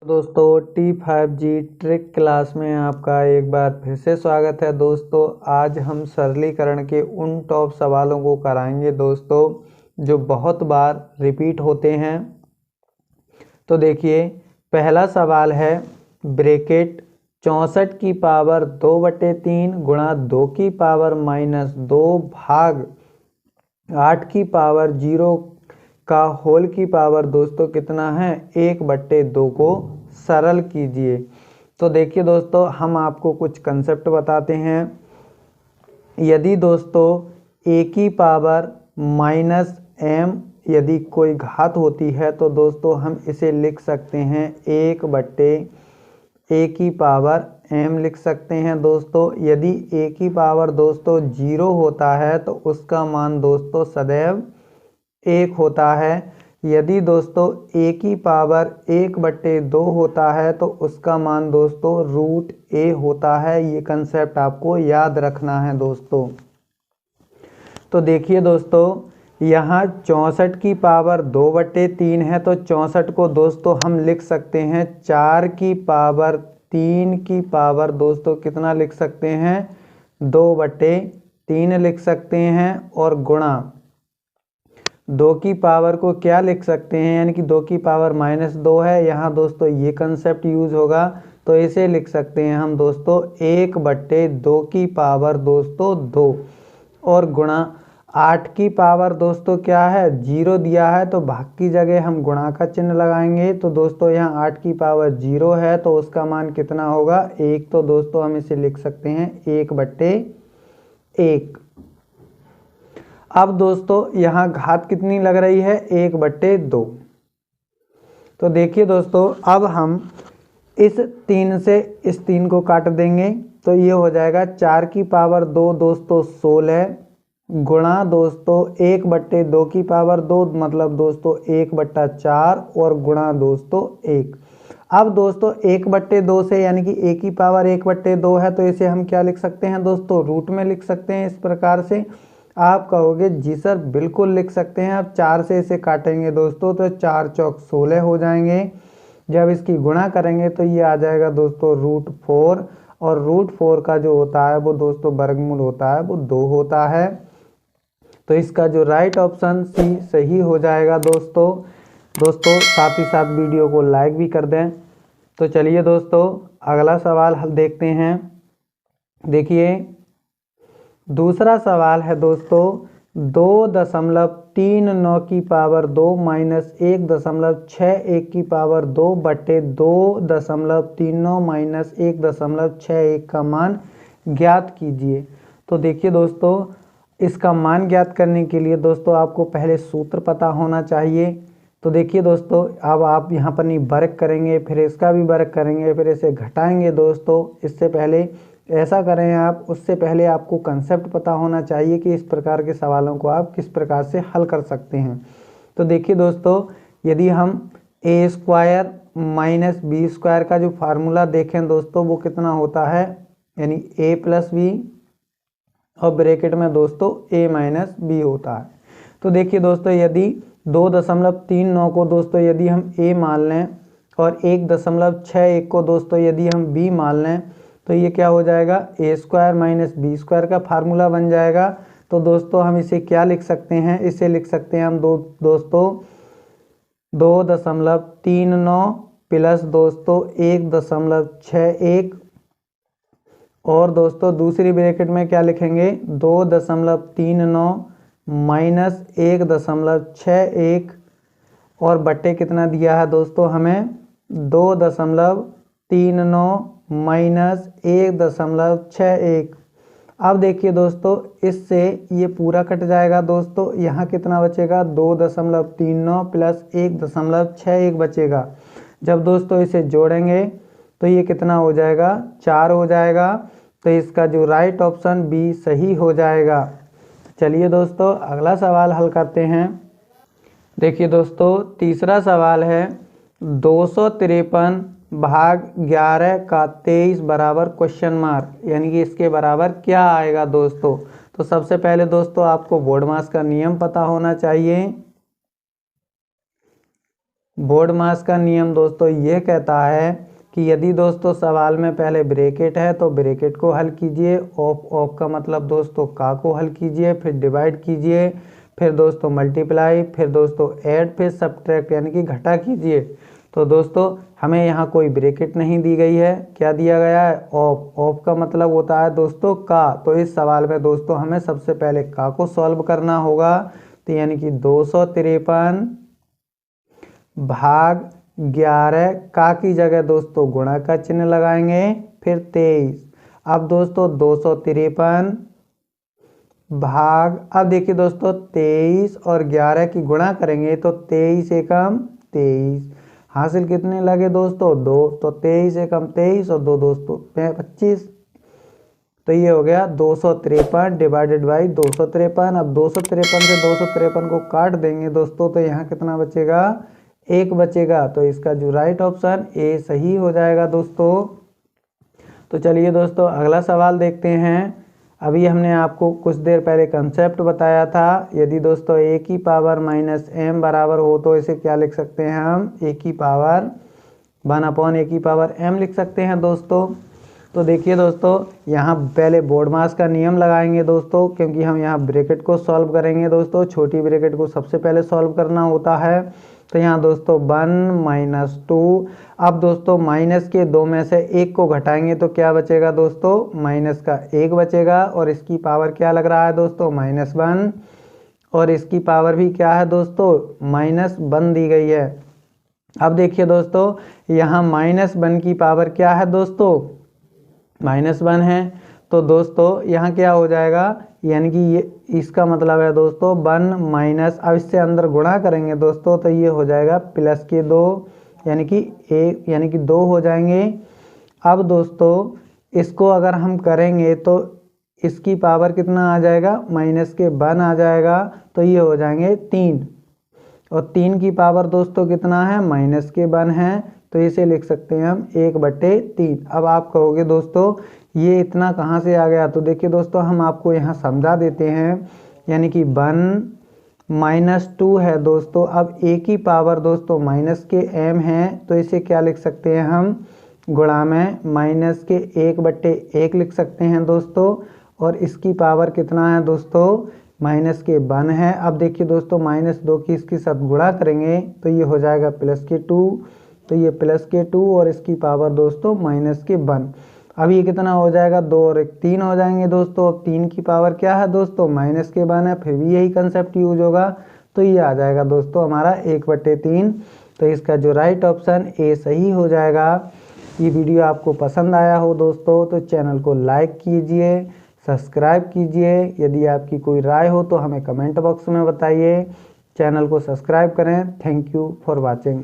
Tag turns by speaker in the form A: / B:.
A: दोस्तों T5G trick class में आपका एक बार फिर से स्वागत है। दोस्तों आज हम सरलीकरण के उन टॉप सवालों को कराएंगे दोस्तों जो बहुत बार रिपीट होते हैं। तो देखिए पहला सवाल है ब्रैकेट 64 की पावर 2/3 गुणा 2 की पावर -2 भाग 8 की पावर 0 का होल की पावर दोस्तों कितना है 1/2 को सरल कीजिए। तो देखिए दोस्तों हम आपको कुछ कंसेप्ट बताते हैं। यदि दोस्तों a की पावर -m यदि कोई घात होती है तो दोस्तों हम इसे लिख सकते हैं 1/a की पावर m लिख सकते हैं। दोस्तों यदि a की पावर दोस्तों 0 होता है तो उसका मान दोस्तों सदैव 1 होता है। यदि दोस्तों a की पावर 1/2 होता है तो उसका मान दोस्तों √a होता है। ये कंसेप्ट आपको याद रखना है दोस्तों। तो देखिए दोस्तों यहाँ 64 की पावर 2/3 है तो 64 को दोस्तों हम लिख सकते हैं 4 की पावर 3 की पावर दोस्तों कितना लिख सकते हैं 2/3 लिख सकते हैं और गुणा 2 की पावर को क्या लिख सकते हैं यानी कि 2 की पावर -2 है। यहाँ दोस्तों ये कंसेप्ट यूज होगा तो इसे लिख सकते हैं हम दोस्तों 1/2 की पावर दोस्तों 2 और गुणा 8 की पावर दोस्तों क्या है 0 दिया है तो भाग की जगह हम गुणा का चिन्ह लगाएंगे। तो दोस्तों यहाँ 8 की पावर 0 है तो उसका मान कितना होगा 1। तो दोस्तों हम इसे लिख सकते हैं 1/1। अब दोस्तों यहाँ घात कितनी लग रही है 1/2। तो देखिए दोस्तों अब हम इस 3 से इस 3 को काट देंगे तो ये हो जाएगा 4 की पावर 2 दोस्तों 16 गुणा दोस्तों 1/2 की पावर 2 मतलब दोस्तों 1/4 और गुणा दोस्तों 1। अब दोस्तों 1/2 से यानी कि a की पावर 1/2 है तो इसे हम क्या लिख सकते हैं दोस्तों रूट में लिख सकते हैं। इस प्रकार से आप कहोगे जी सर बिल्कुल लिख सकते हैं। अब 4 से इसे काटेंगे दोस्तों तो 4 चौक 16 हो जाएंगे। जब इसकी गुणा करेंगे तो ये आ जाएगा दोस्तों √4 और √4 का जो होता है वो दोस्तों वर्गमूल होता है वो 2 होता है। तो इसका जो राइट ऑप्शन सी सही हो जाएगा दोस्तों साथ ही साथ वीडियो को लाइक भी कर दें। तो चलिए दोस्तों अगला सवाल हम देखते हैं। देखिए दूसरा सवाल है दोस्तों 2.39 की पावर 2 -1.61 की पावर 2/2.39 -1.61 का मान ज्ञात कीजिए। तो देखिए दोस्तों इसका मान ज्ञात करने के लिए दोस्तों आपको पहले सूत्र पता होना चाहिए। तो देखिए दोस्तों अब आप यहाँ पर नहीं वर्ग करेंगे फिर इसका भी वर्ग करेंगे फिर इसे घटाएंगे दोस्तों। इससे पहले ऐसा करें आप उससे पहले आपको कंसेप्ट पता होना चाहिए कि इस प्रकार के सवालों को आप किस प्रकार से हल कर सकते हैं। तो देखिए दोस्तों यदि हम a² - b² का जो फार्मूला देखें दोस्तों वो कितना होता है यानी a + b और ब्रैकेट में दोस्तों a - b होता है। तो देखिए दोस्तों यदि 2.39 को दोस्तों यदि हम a मान लें और 1.61 को दोस्तों यदि हम b मान लें तो ये क्या हो जाएगा a² - b² का फार्मूला बन जाएगा। तो दोस्तों हम इसे क्या लिख सकते हैं इसे लिख सकते हैं हम दोस्तों 2.39 प्लस दोस्तों 1.61 और दोस्तों दूसरी ब्रैकेट में क्या लिखेंगे 2.39 माइनस 1.61 और बट्टे कितना दिया है दोस्तों हमें 2.39 माइनस 1.61। अब देखिए दोस्तों इससे ये पूरा कट जाएगा दोस्तों। यहाँ कितना बचेगा 2.39 प्लस 1.61 बचेगा। जब दोस्तों इसे जोड़ेंगे तो ये कितना हो जाएगा 4 हो जाएगा। तो इसका जो राइट ऑप्शन बी सही हो जाएगा। चलिए दोस्तों अगला सवाल हल करते हैं। देखिए दोस्तों तीसरा सवाल है 253 भाग 11 का 23 बराबर क्वेश्चन मार्क यानी कि इसके बराबर क्या आएगा दोस्तों। तो सबसे पहले दोस्तों आपको बोर्ड मास का नियम पता होना चाहिए। बोर्डमास का नियम दोस्तों ये कहता है कि यदि दोस्तों सवाल में पहले ब्रैकेट है तो ब्रैकेट को हल कीजिए, ऑफ का मतलब दोस्तों का को हल कीजिए, फिर डिवाइड कीजिए, फिर दोस्तों मल्टीप्लाई, फिर दोस्तों ऐड, फिर सब्ट्रैक्ट यानी कि घटा कीजिए। तो दोस्तों हमें यहाँ कोई ब्रैकेट नहीं दी गई है, क्या दिया गया है? ऑफ का मतलब होता है दोस्तों का। तो इस सवाल में दोस्तों हमें सबसे पहले का को सॉल्व करना होगा। तो यानी कि 253 भाग 11, का की जगह दोस्तों गुणा का चिन्ह लगाएंगे, फिर 23। अब दोस्तों 253 भाग, अब देखिए दोस्तों 23 और 11 की गुणा करेंगे तो 23 एकम 23, हासिल कितने लगे दोस्तों? 2। तो 23 एकम 23 और 2 दोस्तों 25। तो ये हो गया 253 डिवाइडेड बाई 253। अब 253 से 253 को काट देंगे दोस्तों तो यहाँ कितना बचेगा? 1 बचेगा। तो इसका जो राइट ऑप्शन ए सही हो जाएगा दोस्तों। तो चलिए दोस्तों अगला सवाल देखते हैं। अभी हमने आपको कुछ देर पहले कंसेप्ट बताया था, यदि दोस्तों ए की पावर माइनस एम बराबर हो तो इसे क्या लिख सकते हैं हम? ए की पावर 1 ए की पावर एम लिख सकते हैं दोस्तों। तो देखिए दोस्तों यहाँ पहले बोर्डमास का नियम लगाएंगे दोस्तों, क्योंकि हम यहाँ ब्रैकेट को सॉल्व करेंगे दोस्तों, छोटी ब्रैकेट को सबसे पहले सॉल्व करना होता है। तो यहाँ दोस्तों 1 - 2। अब दोस्तों माइनस के 2 में से 1 को घटाएंगे तो क्या बचेगा दोस्तों? माइनस का 1 बचेगा। और इसकी पावर क्या लग रहा है दोस्तों? -1। और इसकी पावर भी क्या है दोस्तों? -1 दी गई है। अब देखिए दोस्तों यहाँ -1 की पावर क्या है दोस्तों? -1 है। तो दोस्तों यहाँ क्या हो जाएगा? यानी कि ये इसका मतलब है दोस्तों 1 माइनस, अब इससे अंदर गुणा करेंगे दोस्तों तो ये हो जाएगा प्लस के 2 यानी कि 1 यानी कि 2 हो जाएंगे। अब दोस्तों इसको अगर हम करेंगे तो इसकी पावर कितना आ जाएगा? माइनस के 1 आ जाएगा। तो ये हो जाएंगे 3। और 3 की पावर दोस्तों कितना है? माइनस के 1 है। तो इसे लिख सकते हैं हम 1/3। अब आप कहोगे दोस्तों ये इतना कहाँ से आ गया? तो देखिए दोस्तों हम आपको यहाँ समझा देते हैं। यानी कि 1 - 2 है दोस्तों। अब ए की पावर दोस्तों माइनस के m है तो इसे क्या लिख सकते हैं हम? गुणा में माइनस के 1/1 लिख सकते हैं दोस्तों। और इसकी पावर कितना है दोस्तों? माइनस के 1 है। अब देखिए दोस्तों -2 की इसके साथ गुणा करेंगे तो ये हो जाएगा प्लस के 2। तो ये प्लस के 2 और इसकी पावर दोस्तों माइनस के 1। अब ये कितना हो जाएगा? 2 और 1 3 हो जाएंगे दोस्तों। अब 3 की पावर क्या है दोस्तों? माइनस के 1 है, फिर भी यही कंसेप्ट यूज होगा। तो ये आ जाएगा दोस्तों हमारा 1/3। तो इसका जो राइट ऑप्शन ए सही हो जाएगा। ये वीडियो आपको पसंद आया हो दोस्तों तो चैनल को लाइक कीजिए, सब्सक्राइब कीजिए। यदि आपकी कोई राय हो तो हमें कमेंट बॉक्स में बताइए। चैनल को सब्सक्राइब करें। Thank you for watching.